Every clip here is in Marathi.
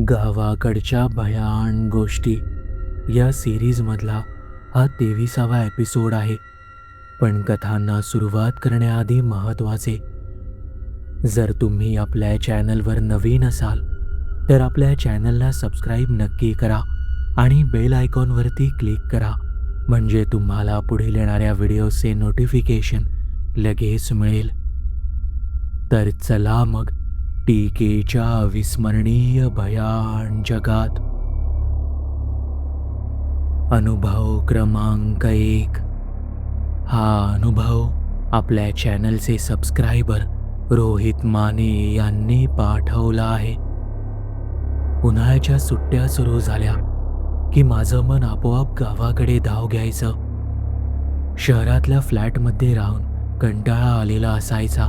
गावाकडच्या भयाण गोष्टी या सिरीजमधला हा 23वा एपिसोड आहे. पण कथांना सुरुवात करण्याआधी महत्त्वाचे, जर तुम्ही आपल्या चॅनलवर नवीन असाल तर आपल्या चॅनलला सबस्क्राईब नक्की करा आणि बेल आयकॉनवरती क्लिक करा, म्हणजे तुम्हाला पुढील येणाऱ्या व्हिडिओचे नोटिफिकेशन लगेच मिळेल. तर चला मग टीकेच्या अविस्मरणीय भयाण जगात. अनुभव क्रमांक 1. हा अनुभव आपल्या चॅनलचे सबस्क्रायबर रोहित माने यांनी पाठवला आहे. उन्हाळ्याच्या सुट्ट्या सुरू झाल्या की माझं मन आपोआप गावाकडे धाव घ्यायचं. शहरातल्या फ्लॅटमध्ये राहून कंटाळा आलेला असायचा.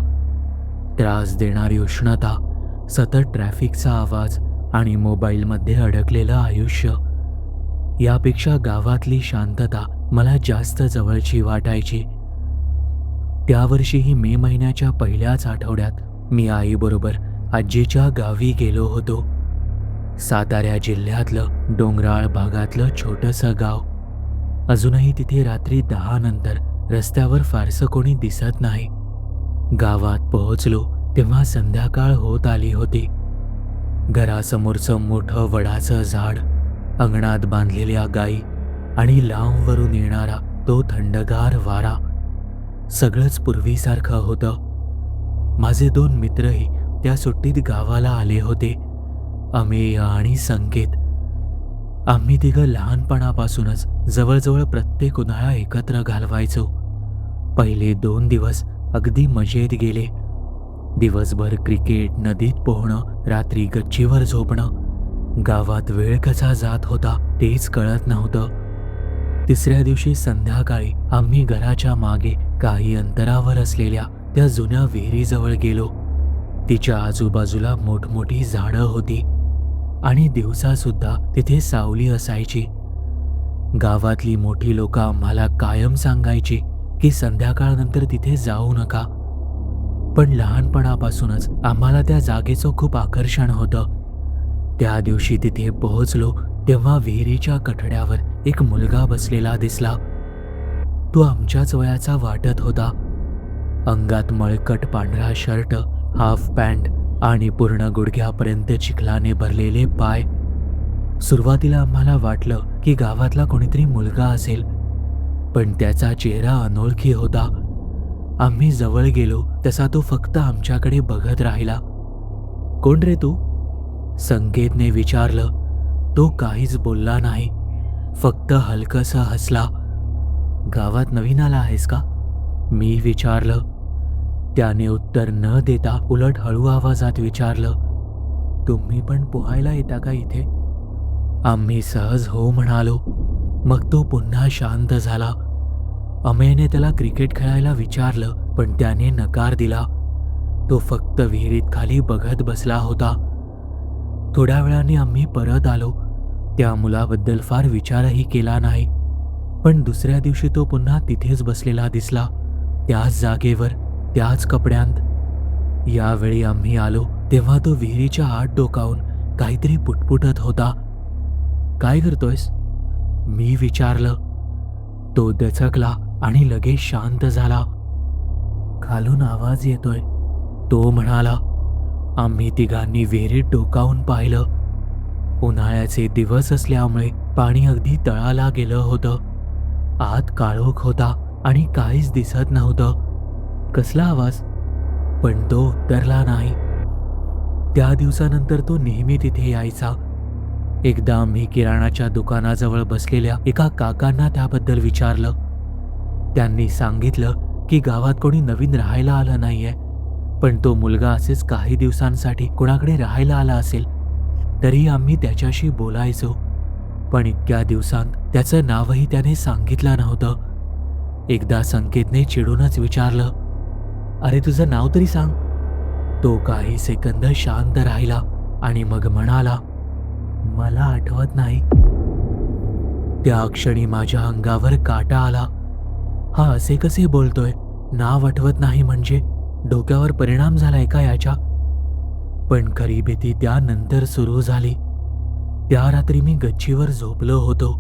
त्रास देणारी उष्णता, सतत ट्रॅफिकचा आवाज आणि मोबाईलमध्ये अडकलेलं आयुष्य यापेक्षा गावातली शांतता मला जास्त जवळची वाटायची. त्यावर्षीही मे महिन्याच्या पहिल्याच आठवड्यात मी आईबरोबर आजीच्या गावी गेलो होतो. सातारा जिल्ह्यातलं डोंगराळ भागातलं छोटंसं गाव. अजूनही तिथे रात्री 10 नंतर रस्त्यावर फारसं कोणी दिसत नाही. गावात पोहोचलो तेव्हा संध्याकाळ होत आली होती. घरासमोरचं मोठं वडाचं झाड, अंगणात बांधलेल्या गायी आणि लांबवरून येणारा तो थंडगार वारा, सगळंच पूर्वीसारखं होतं. माझे 2 मित्रही त्या सुट्टीत गावाला आले होते, अमेय आणि संकेत. आम्ही तिघं लहानपणापासूनच जवळजवळ प्रत्येक उन्हाळा एकत्र घालवायचो. पहिले 2 दिवस अगदी मजेत गेले. दिवसभर क्रिकेट, नदीत पोहणं, रात्री गच्चीवर झोपणं. गावात वेळ कसा जात होता तेच कळत नव्हतं. तिसऱ्या दिवशी संध्याकाळी आम्ही घराच्या मागे काही अंतरावर असलेल्या त्या जुन्या विहिरीजवळ गेलो. तिच्या आजूबाजूला मोठमोठी झाडं होती आणि दिवसासुद्धा तिथे सावली असायची. गावातली मोठी लोकं आम्हाला कायम सांगायची की संध्याकाळनंतर तिथे जाऊ नका. पण लहानपणापासूनच आम्हाला त्या जागेचं खूप आकर्षण होतं. त्या दिवशी तिथे पोहोचलो तेव्हा विहिरीच्या कठड्यावर एक मुलगा बसलेला दिसला. तो आमच्याच वयाचा वाटत होता. अंगात मळकट पांढरा शर्ट, हाफ पॅन्ट आणि पूर्ण गुडघ्यापर्यंत चिखलाने भरलेले पाय. सुरुवातीला आम्हाला वाटलं की गावातला कोणीतरी मुलगा असेल, पण त्याचा चेहरा अनोळखी होता. आम्ही जवळ गेलो तसा तो फक्त आमच्याकडे बघत राहिला. कोण रे तू? संकेतने विचारलं. तो काहीच बोलला नाही, फक्त हलकंसं हसला. गावात नवीन आला आहेस का? मी विचारलं. त्याने उत्तर न देता उलट हळू आवाजात विचारलं, तुम्ही पण पोहायला येता का इथे? आम्ही सहज हो म्हणालो. मग तो पुन्हा शांत झाला. अमेयने त्याला क्रिकेट खेळायला विचारलं, पण त्याने नकार दिला. तो फक्त विहिरीत खाली बघत बसला होता. थोड्या वेळाने आम्ही परत आलो. त्या मुलाबद्दल फार विचारही केला नाही, पण दुसऱ्या दिवशी तो पुन्हा तिथेच बसलेला दिसला, त्याच जागेवर, त्याच कपड्यांत. यावेळी आम्ही आलो तेव्हा तो विहिरीच्या आत डोकावून काहीतरी पुटपुटत होता. काय करतोयस? मी विचारलं. तो दचकला आणि लगेच शांत झाला. खालून आवाज येतोय, तो म्हणाला. आम्ही तिघांनी विहिरीत डोकावून पाहिलं. उन्हाळ्याचे दिवस असल्यामुळे पाणी अगदी तळाला गेलं होतं. आत काळोख होता आणि काहीच दिसत नव्हतं. कसला आवाज? पण तो उत्तरला नाही. त्या दिवसानंतर तो नेहमी तिथे यायचा. एकदा आम्ही किराणाच्या दुकानाजवळ बसलेल्या एका काकांना त्याबद्दल विचारलं. त्यांनी सांगितलं की गावात कोणी नवीन राहायला आलं नाहीये, पण तो मुलगा असेच काही दिवसांसाठी कोणाकडे राहायला आला असेल. तरी आम्ही त्याच्याशी बोलायचो, पण इतक्या दिवसांत त्याचं नावही त्याने सांगितलं नव्हतं. एकदा संकेतने चिडूनच विचारलं, अरे तुझं नाव तरी सांग. तो काही सेकंद शांत राहिला आणि मग म्हणाला, मला आठवत नाही. त्या क्षणी माझ्या अंगावर काटा आला. हा असे कसे बोलतोय? नाव आठवत नाही म्हणजे डोक्यावर परिणाम झालाय का याच्या? पण खरी भीती त्यानंतर सुरू झाली. त्या रात्री मी गच्चीवर झोपलो होतो.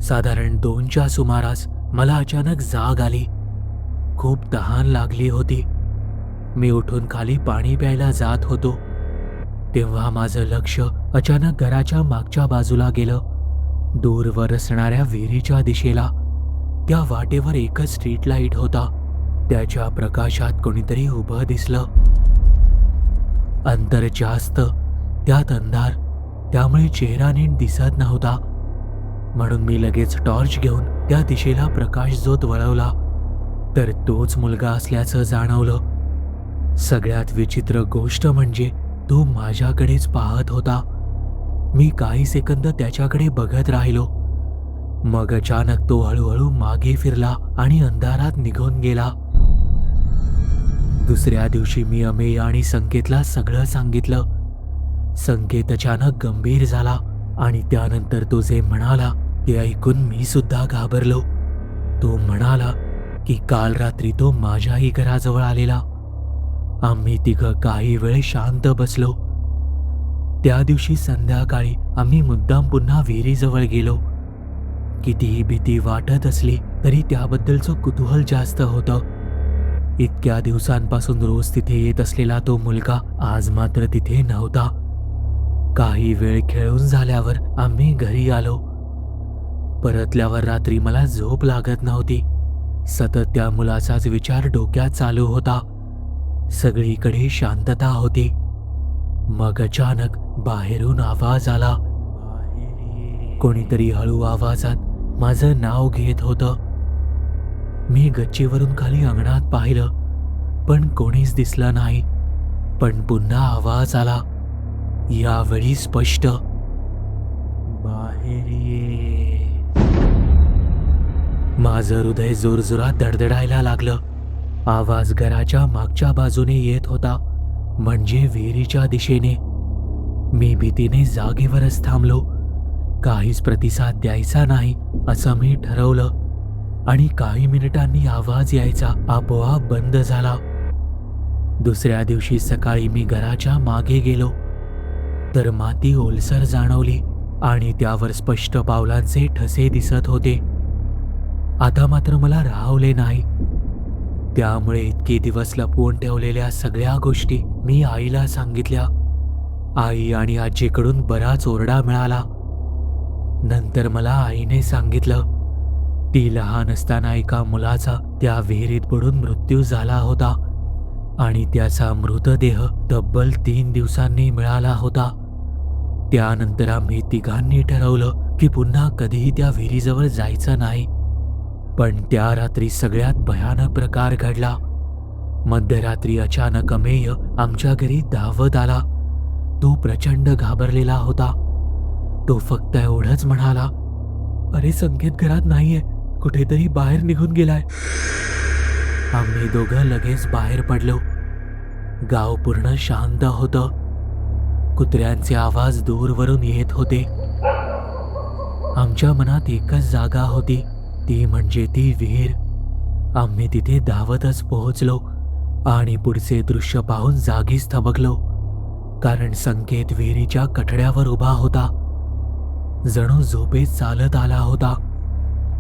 साधारण 2च्या सुमारास मला अचानक जाग आली. खूप तहान लागली होती. मी उठून खाली पाणी प्यायला जात होतो. तेव्हा माझं लक्ष अचानक घराच्या मागच्या बाजूला गेलं. दूरवर असणाऱ्या विहिरीच्या दिशेला. त्या वाटेवर एकच स्ट्रीट लाईट होता. त्याच्या प्रकाशात कोणीतरी उभं दिसलं. अंतर जास्त, त्यात अंधार, त्यामुळे चेहरा नीट दिसत नव्हता. म्हणून मी लगेच टॉर्च घेऊन त्या दिशेला प्रकाशझोत वळवला, तर तोच मुलगा असल्याचं जाणवलं. सगळ्यात विचित्र गोष्ट म्हणजे तो माझ्याकडेच पाहत होता. मी काही सेकंद त्याच्याकडे बघत राहिलो. मग अचानक तो हळूहळू मागे फिरला आणि अंधारात निघून गेला. दुसऱ्या दिवशी मी अमेय आणि संकेतला सगळं सांगितलं. संकेत अचानक गंभीर झाला आणि त्यानंतर तो जे म्हणाला ते ऐकून मी सुद्धा घाबरलो. तो म्हणाला की काल रात्री तो माझ्याही घराजवळ आलेला. आम्ही तिघं काही वेळ शांत बसलो. त्या दिवशी संध्याकाळी आम्ही मुद्दाम पुन्हा विहिरीजवळ गेलो. कितीही भीती वाटत असली तरी त्याबद्दलचं कुतूहल जास्त होतं. इतक्या दिवसांपासून रोज तिथे येत असलेला तो मुलगा आज मात्र तिथे नव्हता. काही वेळ खेळून झाल्यावर आम्ही घरी आलो. परतल्यावर रात्री मला झोप लागत नव्हती. सतत त्या मुलाचाच विचार डोक्यात चालू होता. सगळीकडे शांतता होती. मग अचानक बाहेरून आवाज आला. कोणीतरी हळू आवाजात माझं नाव घेत होतं. मी गच्चीवरून खाली अंगणात पाहिलं, पण कोणीच दिसलं नाही. पण पुन्हा आवाज आला, यावेळी स्पष्ट, बाहेर ये. माझं हृदय जोरजोरात धडधडायला लागलं. आवाज घराच्या मागच्या बाजूने येत होता, म्हणजे विहिरीच्या दिशेने. मी भीतीने जागेवरच थांबलो. काहीच प्रतिसाद द्यायचा नाही असं मी ठरवलं आणि काही मिनिटांनी आवाज यायचा आपोआप बंद झाला. दुसऱ्या दिवशी सकाळी मी घराच्या मागे गेलो तर माती ओलसर जाणवली आणि त्यावर स्पष्ट पावलांचे ठसे दिसत होते. आता मात्र मला राहवले नाही. त्यामुळे इतके दिवस लपवून ठेवलेल्या सगळ्या गोष्टी मी आईला सांगितल्या. आई आणि आजीकडून बराच ओरडा मिळाला. नंतर मला आईने सांगितलं, ती लहान असताना एका मुलाचा त्या विहिरीत पडून मृत्यू झाला होता आणि त्याचा मृतदेह तब्बल 3 दिवसांनी मिळाला होता. त्यानंतर आम्ही तिघांनी ठरवलं की पुन्हा कधीही त्या विहिरीजवळ जायचं नाही. पण त्या रात्री सगळ्यात भयानक प्रकार घडला. मध्यरात्री अचानक अमेय आमच्या घरी धावत आला. तो प्रचंड घाबरलेला होता. तो फक्त एवढंच म्हणाला, अरे संकेत घरात नाहीये, कुठेतरी बाहेर निघून गेलाय. आम्ही दोघं लगेच बाहेर पडलो. गाव पूर्ण शांत होतं. कुत्र्यांचे आवाज दूरवरून येत होते. आमच्या मनात एकच जागा होती, ती म्हणजे ती विहीर. आम्ही तिथे धावतच पोहोचलो आणि पुढचे दृश्य पाहून जागीच थबकलो. कारण संकेत विहिरीच्या कठड्यावर उभा होता. जणू झोपेत चालत आला होता.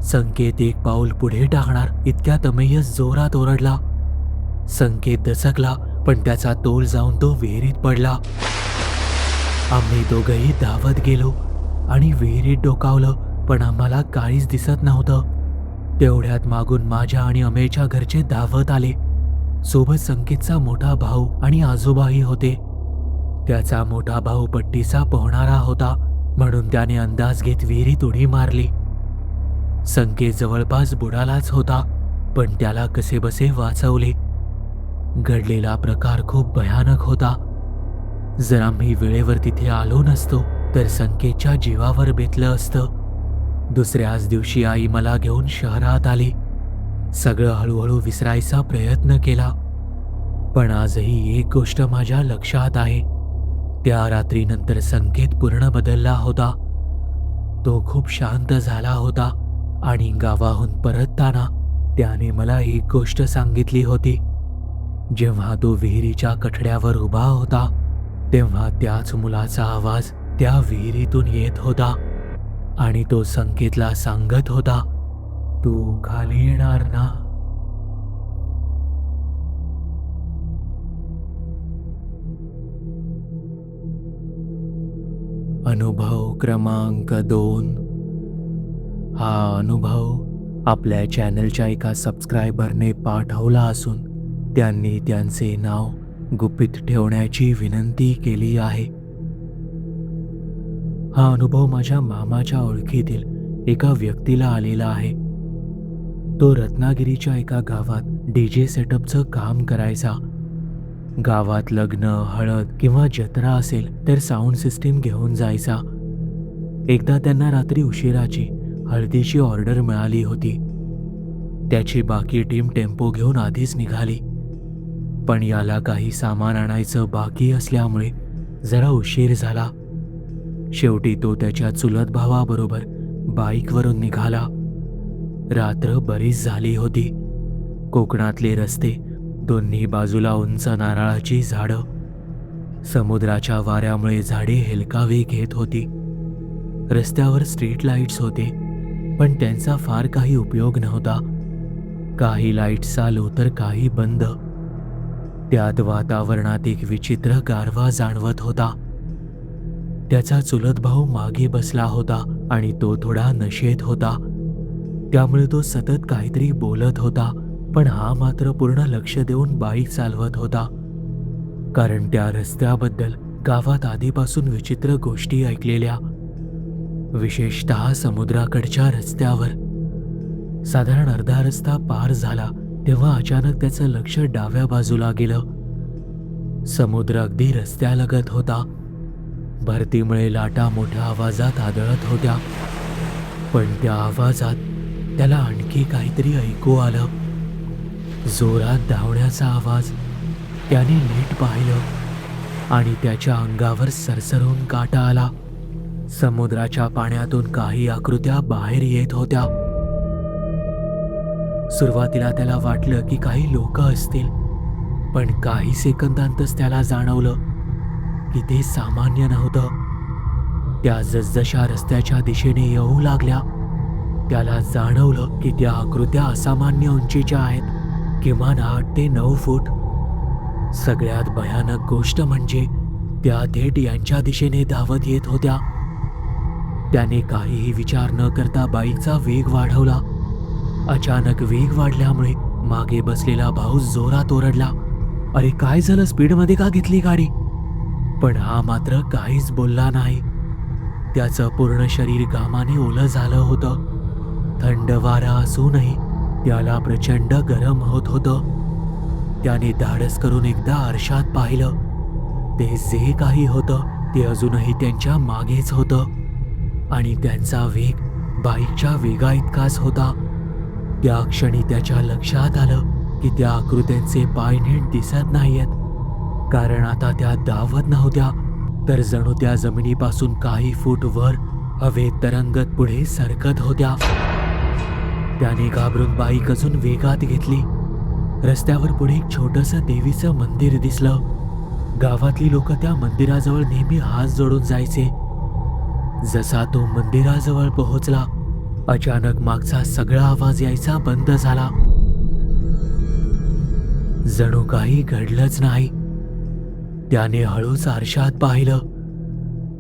संकेत एक पाऊल पुढे टाकणार इतक्यात अमेय जोरात ओरडला. संकेत दचकला, पण त्याचा तोल जाऊन तो विहिरीत पडला. आम्ही दोघंही धावत गेलो आणि विहिरीत डोकावलं, पण आम्हाला काहीच दिसत नव्हतं. तेवढ्यात मागून माझ्या आणि अमेयच्या घरचे धावत आले. सोबत संकेतचा मोठा भाऊ आणि आजोबाही होते. त्याचा मोठा भाऊ पट्टीचा पोहणारा होता, म्हणून त्याने अंदाज घेत विहिरीत उडी मारली. संकेत जवळपास बुडालाच होता, पण त्याला कसेबसे वाचवले. घडलेला प्रकार खूप भयानक होता. जर आम्ही वेळेवर तिथे आलो नसतो तर संकेतच्या जीवावर बेतलं असतं. दुसऱ्याच दिवशी आई मला घेऊन शहरात आली. सगळं हळूहळू विसरायचा प्रयत्न केला, पण आजही एक गोष्ट माझ्या लक्षात आहे. त्या रात्रीनंतर संकेत पूर्ण बदलला होता. तो खूप शांत झाला होता आणि गावाहून परतताना त्याने मला एक गोष्ट सांगितली होती. जेव्हा तो विहिरीच्या कठड्यावर उभा होता तेव्हा त्याच मुलाचा आवाज त्या विहिरीतून येत होता आणि तो संकेतला सांगत होता, तू खाली येणार ना? अनुभव क्रमांक 2. हा अनुभव आपल्या चॅनलच्या एका सबस्क्रायबरने पाठवला असून त्यांनी त्यांचे नाव गुपित ठेवण्याची विनंती केली आहे. हा अनुभव माझ्या मामाच्या ओळखीतील एका व्यक्तीला आलेला आहे. तो रत्नागिरीच्या एका गावात डीजे सेटअपचं काम करायचा. गावात लग्न, हळद किंवा जत्रा असेल तर साऊंड सिस्टीम घेऊन जायचा. एकदा त्यांना रात्री उशिराची हळदीची ऑर्डर मिळाली होती. त्याची बाकी टीम टेम्पो घेऊन आधीच निघाली, पण याला काही सामान आणायचं बाकी असल्यामुळे जरा उशीर झाला. शेवटी तो त्याच्या चुलत भावाबरोबर बाईकवरून निघाला. रात्र बरीच झाली होती. कोकणातले रस्ते, दोन्ही बाजूला उंच नारळाची झाडं. समुद्राच्या वाऱ्यामुळे झाडे हेलकावे घेत होती. रस्त्यावर स्ट्रीट लाईट्स होते, पण त्यांचा फार काही उपयोग नव्हता. काही लाईट्स चालू तर काही बंद. त्यात वातावरणात एक विचित्र गारवा जाणवत होता. त्याचा चुलत भाऊ मागे बसला होता आणि तो थोडा नशेत होता, त्यामुळे तो सतत काहीतरी बोलत होता, पण हा मात्र पूर्ण लक्ष देऊन बाईक चालवत होता. कारण त्या रस्त्याबद्दल गावात आधीपासून विचित्र गोष्टी ऐकलेल्या, विशेषतः समुद्राकडच्या रस्त्यावर. साधारण अर्धा रस्ता पार झाला तेव्हा अचानक त्याचं लक्ष डाव्या बाजूला गेलं. समुद्र अगदी रस्त्यालगत होता. भरतीमुळे लाटा मोठ्या आवाजात आदळत होत्या, पण त्या आवाजात त्याला आणखी काहीतरी ऐकू आलं. जोरात धावण्याचा आवाज. त्याने नीट पाहिलं आणि त्याच्या अंगावर सरसरून काटा आला. समुद्राच्या पाण्यातून काही आकृत्या बाहेर येत होत्या. सुरुवातीला त्याला वाटलं की काही लोक असतील, पण काही सेकंदांतच त्याला जाणवलं की ते सामान्य नव्हतं. त्या जसजशा रस्त्याच्या दिशेने येऊ लागल्या, त्याला जाणवलं की त्या आकृत्या असामान्य उंचीच्या आहेत, किमान 8 ते 9 फूट. सगळ्यात भयानक गोष्ट म्हणजे त्या थेट यांच्या दिशेने धावत येत होत्या. त्याने काहीही विचार न करता बाईकचा वेग वाढवला. अचानक वेग वाढल्यामुळे मागे बसलेला भाऊ जोरात ओरडला, अरे काय झालं, स्पीडमध्ये का घेतली गाडी? पण हा मात्र काहीच बोलला नाही. त्याचं पूर्ण शरीर घामाने ओलं झालं होतं. थंड वारा असूनही त्याला प्रचंड गरम होत होतं. त्याने धाडस करून एकदा आरशात पाहिलं. ते जे काही होतं ते अजूनही त्यांच्या मागेच होतं आणि त्यांचा वेग बाईकच्या वेगा इतकाच होता. त्या क्षणी त्याच्या लक्षात आलं की त्या आकृत्यांचे पाय नीट दिसत नाहीयेत, कारण आता त्या धावत नव्हत्या, तर जणू त्या जमिनीपासून काही फूट वर हवेत तरंगत पुढे सरकत होत्या. त्याने घाबरून बाईक अजून वेगात घेतली. रस्त्यावर पुढे एक छोटंसं देवीचं मंदिर दिसलं. गावातली लोक त्या मंदिराजवळ नेहमी हात जोडून जायचे. जसा तो मंदिराजवळ पोहोचला, अचानक मागचा सगळा आवाज यायचा बंद झाला. जणू काही घडलंच नाही. त्याने हळूच आरशात पाहिलं.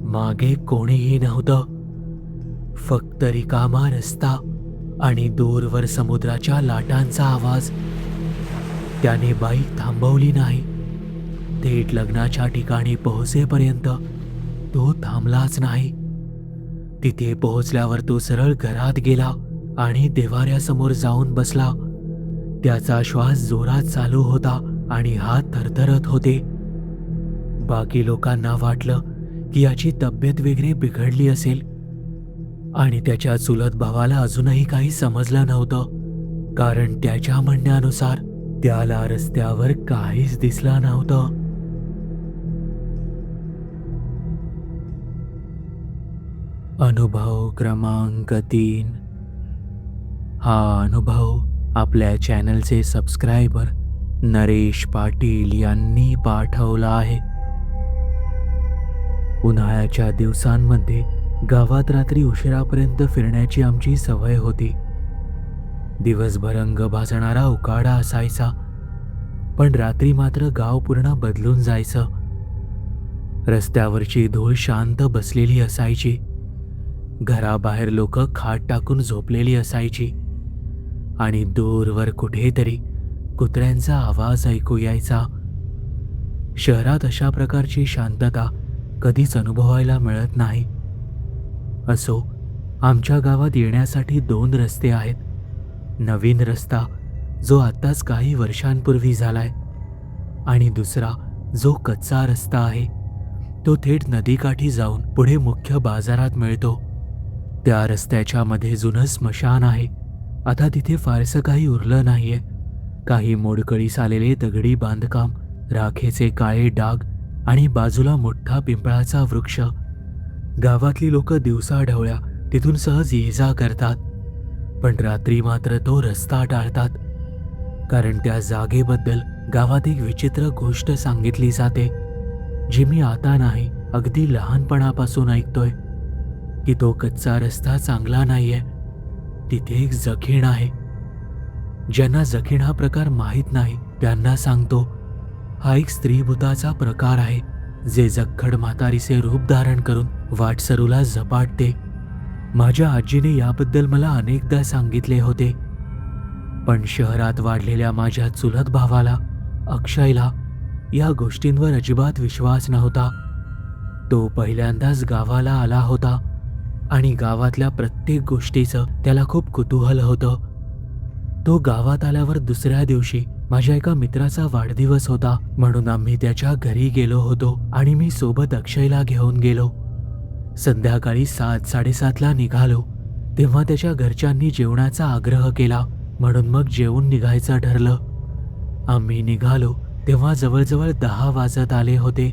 मागे कोणीही नव्हतं, फक्त रिकामा रस्ता आणि दूरवर समुद्राच्या लाटांचा आवाज. त्याने बाईक थांबवली नाही. थेट लग्नाच्या ठिकाणी पोहोचेपर्यंत तो थांबलाच नाही. तिथे पोहोचल्यावर तो सरळ घरात गेला आणि देवाऱ्यासमोर जाऊन बसला. त्याचा श्वास जोरात चालू होता आणि हात थरथरत होते. बाकी लोकांना वाटलं की याची तब्येत वगैरे बिघडली असेल आणि त्याच्या चुलत भावाला अजूनही काही समजलं नव्हतं, कारण त्याच्या म्हणण्यानुसार त्याला रस्त्यावर काहीच दिसलं नव्हतं. अनुभव क्रमांक 3. हा अनुभव आपल्या चॅनलचे सबस्क्रायबर नरेश पाटील यांनी पाठवला आहे. उन्हाळ्याच्या दिवसांमध्ये गावात रात्री उशिरापर्यंत फिरण्याची आमची सवय होती. दिवसभर अंग भाजणारा उकाडा असायचा, पण रात्री मात्र गाव पूर्ण बदलून जायचं. रस्त्यावरची धूळ शांत बसलेली असायची. घराबाहेर लोक खाट टाकून झोपलेली असायची आणि दूरवर कुठेतरी कुत्र्यांचा आवाज ऐकू यायचा. शहरात अशा प्रकारची शांतता कधीच अनुभवायला मिळत नाही. असो, आमच्या गावात येण्यासाठी 2 रस्ते आहेत. नवीन रस्ता जो आत्ताच काही वर्षांपूर्वी झालाय, आणि दुसरा जो कच्चा रस्ता आहे तो थेट नदीकाठी जाऊन पुढे मुख्य बाजारात मिळतो. त्या रस्त्याच्या मध्ये जुनं स्मशान आहे. आता तिथे फारसं काही उरलं नाहीये. काही मोडकळीस आलेले दगडी बांधकाम, राखेचे काळे डाग आणि बाजूला मोठा पिंपळाचा वृक्ष. गावातली लोक दिवसाढवळ्या तिथून सहज ये जा करतात, पण रात्री मात्र तो रस्ता टाळतात. कारण त्या जागेबद्दल गावात एक विचित्र गोष्ट सांगितली जाते, जी मी आता नाही, अगदी लहानपणापासून ऐकतोय, की तो कच्चा रस्ता चांगला नाहीये. तिथे एक जखीण आहे. ज्यांना जखीण हा प्रकार माहीत नाही त्यांना सांगतो, हा एक स्त्रीभूताचा प्रकार आहे, जे जखड म्हातारीचे रूप धारण करून वाटसरूला झपाटते. माझ्या आजीने याबद्दल मला अनेकदा सांगितले होते, पण शहरात वाढलेल्या माझ्या चुलत भावाला अक्षयला या गोष्टींवर अजिबात विश्वास नव्हता. तो पहिल्यांदाच गावाला आला होता आणि गावातल्या प्रत्येक गोष्टीचं त्याला खूप कुतूहल होतं. तो गावात आल्यावर दुसऱ्या दिवशी माझ्या एका मित्राचा वाढदिवस होता, म्हणून आम्ही त्याच्या घरी गेलो होतो आणि मी सोबत अक्षयला घेऊन गेलो. संध्याकाळी 7-7:30ला निघालो तेव्हा त्याच्या घरच्यांनी जेवणाचा आग्रह केला, म्हणून मग जेवून निघायचं ठरलं. आम्ही निघालो तेव्हा जवळजवळ 10 वाजत आले होते.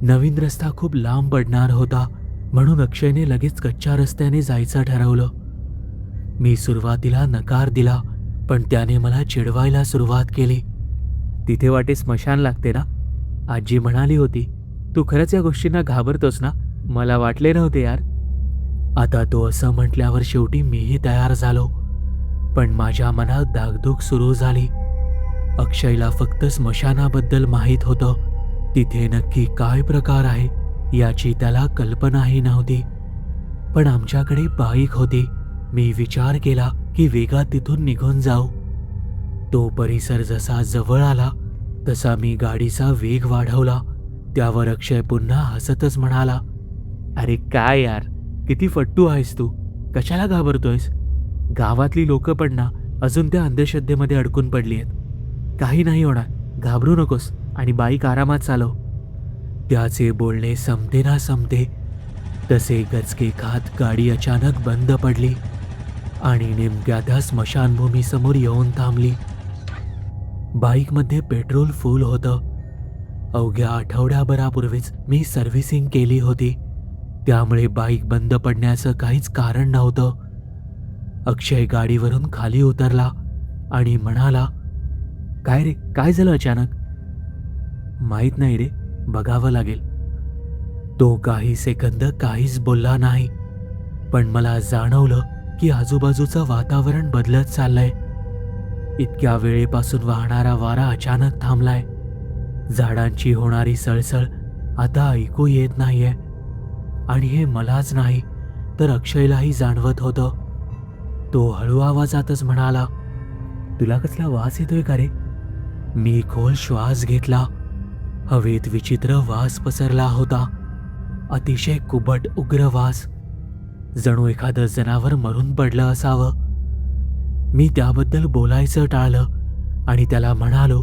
नवीन रस्ता खूप लांब पडणार होता, म्हणून अक्षयने लगेच कच्च्या रस्त्याने जायचं ठरवलं. मी सुरुवातीला नकार दिला, पण त्याने मला चिडवायला सुरुवात केली. तिथे वाटे स्मशान लागते ना, आजी म्हणाली होती. तू खरंच या गोष्टींना घाबरतोस ना? मला वाटले नव्हते यार. आता तो असं म्हटल्यावर शेवटी मीही तयार झालो, पण माझ्या मनात धाकधूक सुरू झाली. अक्षयला फक्त स्मशानाबद्दल माहीत होतं. तिथे नक्की काय प्रकार आहे याची त्याला कल्पनाही नव्हती. पण आमच्याकडे बाईक होती. मी विचार केला की वेगात तिथून निघून जाऊ. तो परिसर जसा जवळ आला तसा मी गाडीचा वेग वाढवला. त्यावर अक्षय पुन्हा हसतच म्हणाला, अरे काय यार, किती फट्टू आहेस तू, कशाला घाबरतोयस? गावातली लोक पण ना अजून त्या अंधश्रद्धेमध्ये अडकून पडली आहेत. काही नाही होणार, घाबरू नकोस आणि बाईक आरामात चालव. त्याचे बोलणे संपते ना संपते तसे गचके खात गाडी अचानक बंद पडली आणि नेमक्या त्या स्मशानभूमीसमोर येऊन थांबली. बाईकमध्ये पेट्रोल फुल होतं. अवघ्या आठवड्याभरापूर्वीच मी सर्व्हिसिंग केली होती, त्यामुळे बाईक बंद पडण्याचं काहीच कारण नव्हतं. अक्षय गाडीवरून खाली उतरला आणि म्हणाला, काय रे, काय झालं अचानक? माहीत नाही रे, बघावं लागेल. तो काही सेकंद काहीच बोलला नाही, पण मला जाणवलं की आजूबाजूचं वातावरण बदलत चाललंय. इतक्या वेळेपासून वाहणारा वारा अचानक थांबलाय. झाडांची होणारी सळसळ आता ऐकू येत नाहीये आणि हे मलाच नाही तर अक्षयलाही जाणवत होतं. तो हळू आवाजातच म्हणाला, तुला कसला वास येतोय का रे? मी खोल श्वास घेतला. हवेत विचित्र वास पसरला होता. अतिशय कुबट उग्र वास, जणू एखादं जनावर मरून पडलं असावं. मी त्याबद्दल बोलायचं टाळलं आणि त्याला म्हणालो,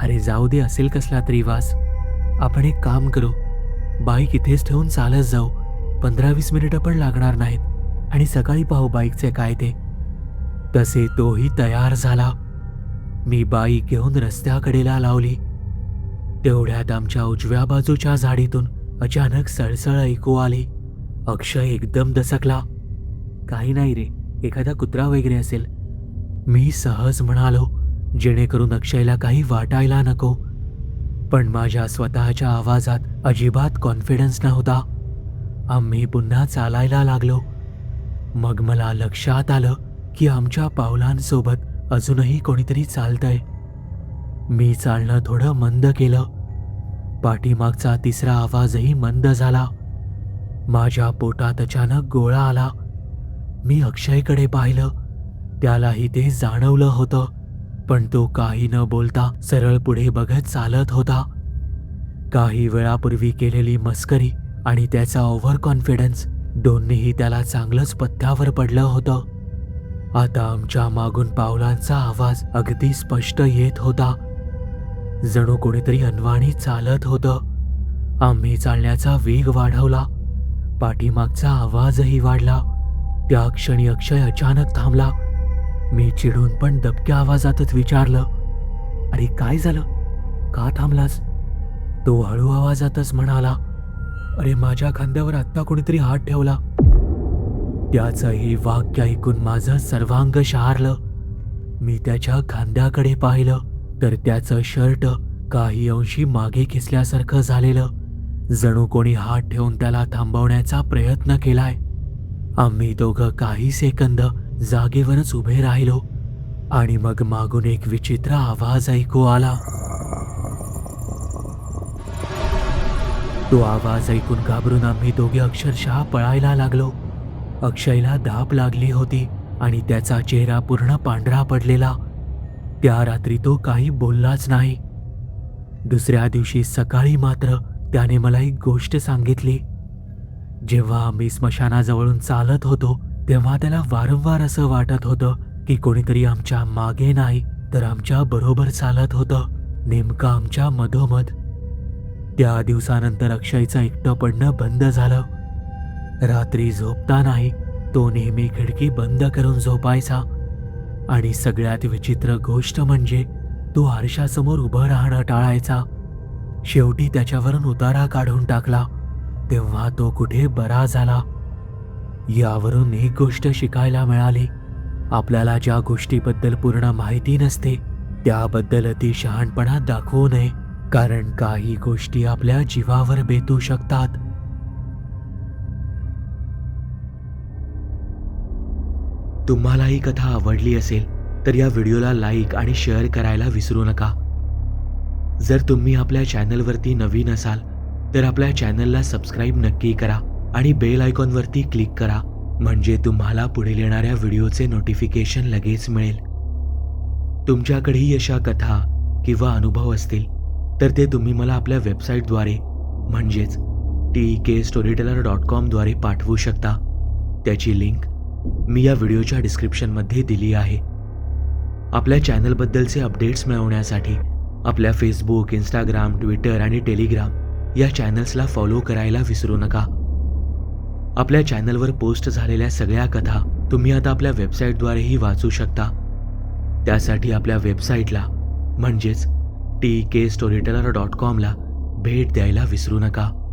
अरे जाऊ दे, असेल कसला तरी वास. आपण एक काम करू, बाईक इथेच ठेवून चालत जाऊ. 15-20 मिनिटं पण लागणार नाहीत आणि सकाळी पाहू बाईकचे काय ते. तसे तोही तयार झाला. मी बाईक घेऊन रस्त्याकडेला लावली. तेवढ्यात आमच्या उजव्या बाजूच्या झाडीतून अचानक सळसळ ऐकू आली. अक्षय एकदम दचकला. काही नाही रे, एखादा कुत्रा वगैरे असेल, मी सहज म्हणालो, जेणेकरून अक्षयला काही वाटायला नको. पण माझ्या स्वतःच्या आवाजात अजिबात कॉन्फिडन्स नव्हता. आम्ही पुन्हा चालायला लागलो. मग मला लक्षात आलं की आमच्या पावलांसोबत अजूनही कोणीतरी चालतंय. मी चालणं थोडं मंद केलं. पाठीमागचा तिसरा आवाजही मंद झाला. माझ्या पोटात अचानक गोळा आला. मी अक्षयकडे पाहिलं. त्यालाही ते जाणवलं होतं, पण तो काही न बोलता सरळ पुढे बघत चालत होता. काही वेळापूर्वी केलेली मस्करी आणि त्याचा ओव्हर कॉन्फिडन्स दोन्हीही त्याला चांगलंच पथ्यावर पडलं होतं. आता आमच्या मागून पावलांचा आवाज अगदी स्पष्ट येत होता. जणू कोणीतरी अनवाणी चालत होतं. आम्ही चालण्याचा वेग वाढवला. पाठीमागचा आवाजही वाढला. त्या क्षणी अक्षय अचानक थांबला. मी चिडून पण दबक्या आवाजातच विचारलं, "अरे काय झालं? का थांबलास?" तो हळू आवाजातच म्हणाला, "अरे माझ्या खांद्यावर आत्ता कोणीतरी हात ठेवला." त्याचं हे वाक्य ऐकून माझं सर्वांग शहारलं. मी त्याच्या खांद्याकडे पाहिलं तर त्याचं शर्ट काही अंशी मागे खेचल्यासारखं झालेलं. जणू कोणी हात ठेवून त्याला थांबवण्याचा प्रयत्न केलाय. आम्ही दोघं काही सेकंद जागेवरच उभे राहिलो आणि मग मागून एक विचित्र आवाज ऐकू आला. तो आवाज ऐकून घाबरून आम्ही दोघे अक्षरशः पळायला लागलो. अक्षयला धाप लागली होती आणि त्याचा चेहरा पूर्ण पांढरा पडलेला. त्या रात्री तो काही बोललाच नाही. दुसऱ्या दिवशी सकाळी मात्र त्याने मला एक गोष्ट सांगितली. जेव्हा आम्ही स्मशानाजवळून चालत होतो तेव्हा त्याला वारंवार असं वाटत होतं की कोणीतरी आमच्या मागे नाही तर आमच्या बरोबर चालत होतं, नेमकं आमच्या मधोमध. त्या दिवसानंतर अक्षयचं एकटं पडणं बंद झालं. रात्री झोपतानाही तो नेहमी खिडकी बंद करून झोपायचा. आणि सगळ्यात विचित्र गोष्ट म्हणजे तो आरशासमोर उभं राहणं टाळायचा. शेवटी त्याच्यावरून उतारा काढून टाकला तेव्हा तो कुठे बरा झाला. यावरून एक गोष्ट शिकायला मिळाली, आपल्याला ज्या गोष्टीबद्दल पूर्ण माहिती नसते त्याबद्दल अति शहाणपणा दाखवू नये, कारण काही गोष्टी आपल्या जीवावर बेतू शकतात. तुम्हाला ही कथा आवडली असेल तर या व्हिडिओला लाईक आणि शेअर करायला विसरू नका. जर तुम्ही आपल्या चॅनलवरती नवीन असाल तर आपल्या चॅनलला सबस्क्राईब नक्की करा आणि बेल आयकॉनवरती क्लिक करा, म्हणजे तुम्हाला पुढील येणाऱ्या व्हिडिओचे नोटिफिकेशन लगेच मिळेल. तुमच्याकडेही अशा कथा किंवा अनुभव असतील तर ते तुम्ही मला आपल्या वेबसाईटद्वारे म्हणजेच TKStoryteller.com द्वारे पाठवू शकता. त्याची लिंक मी या व्हिडिओच्या डिस्क्रिप्शनमध्ये दिली आहे. आपल्या चॅनलबद्दलचे अपडेट्स मिळवण्यासाठी आपल्या फेसबुक, इंस्टाग्राम, ट्विटर आणि टेलिग्राम या चॅनल्सला फॉलो करायला विसरू नका. आपल्या चॅनलवर पोस्ट झालेल्या सगळ्या कथा तुम्ही आता आपल्या वेबसाईटद्वारेही वाचू शकता. त्यासाठी आपल्या वेबसाईटला म्हणजेच TKStoryteller.com ला भेट द्यायला विसरू नका.